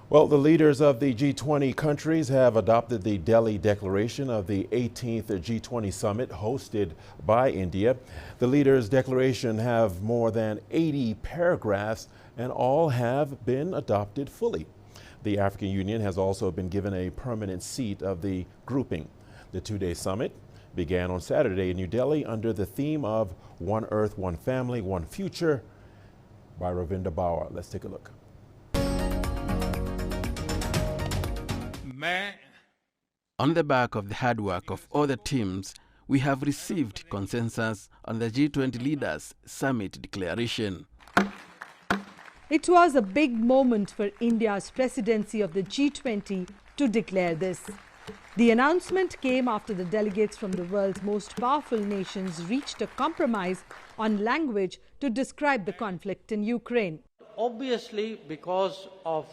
Well, the leaders of the G20 countries have adopted the Delhi Declaration of the 18th G20 summit hosted by India. The leaders' declaration have more than 80 paragraphs and all have been adopted fully. The African Union has also been given a permanent seat of the grouping. The two-day summit began on Saturday in New Delhi under the theme of One Earth, One Family, One Future by Ravinder Bauer. Let's take a look. On the back of the hard work of all the teams, we have received consensus on the G20 Leaders Summit Declaration. It was a big moment for India's presidency of the G20 to declare this. The announcement came after the delegates from the world's most powerful nations reached a compromise on language to describe the conflict in Ukraine. Obviously, because of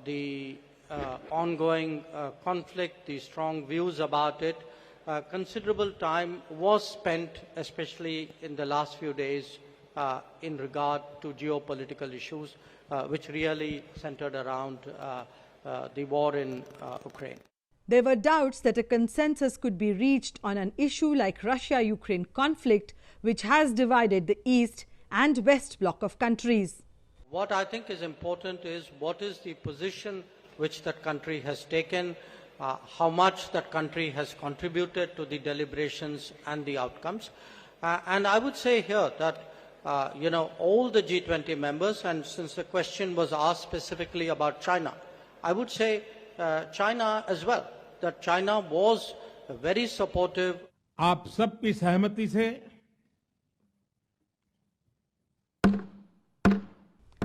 the ongoing conflict, the strong views about it, considerable time was spent, especially in the last few days, in regard to geopolitical issues, which really centered around the war in Ukraine. There were doubts that a consensus could be reached on an issue like Russia-Ukraine conflict, which has divided the East and West bloc of countries. What I think is important is what is the position which that country has taken, how much that country has contributed to the deliberations and the outcomes. And I would say here that, all the G20 members, and since the question was asked specifically about China, I would say China as well, that China was very supportive. आप सबकी सहमति से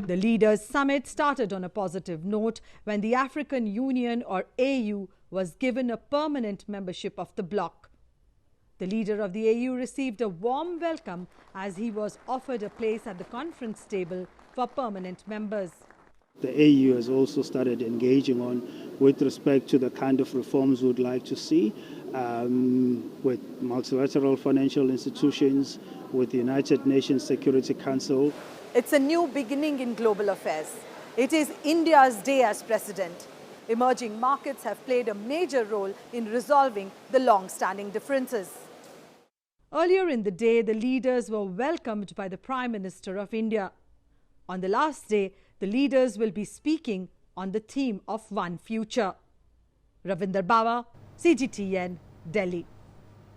The Leaders' Summit started on a positive note when the African Union, or AU, was given a permanent membership of the bloc. The leader of the AU received a warm welcome as he was offered a place at the conference table for permanent members. The AU has also started engaging on with respect to the kind of reforms we would like to see with multilateral financial institutions, with the United Nations Security Council. It's a new beginning in global affairs. It is India's day as president. Emerging markets have played a major role in resolving the long-standing differences. Earlier in the day, the leaders were welcomed by the Prime Minister of India. On the last day, the leaders will be speaking on the theme of One Future. Ravinder Bauer, CGTN, Delhi.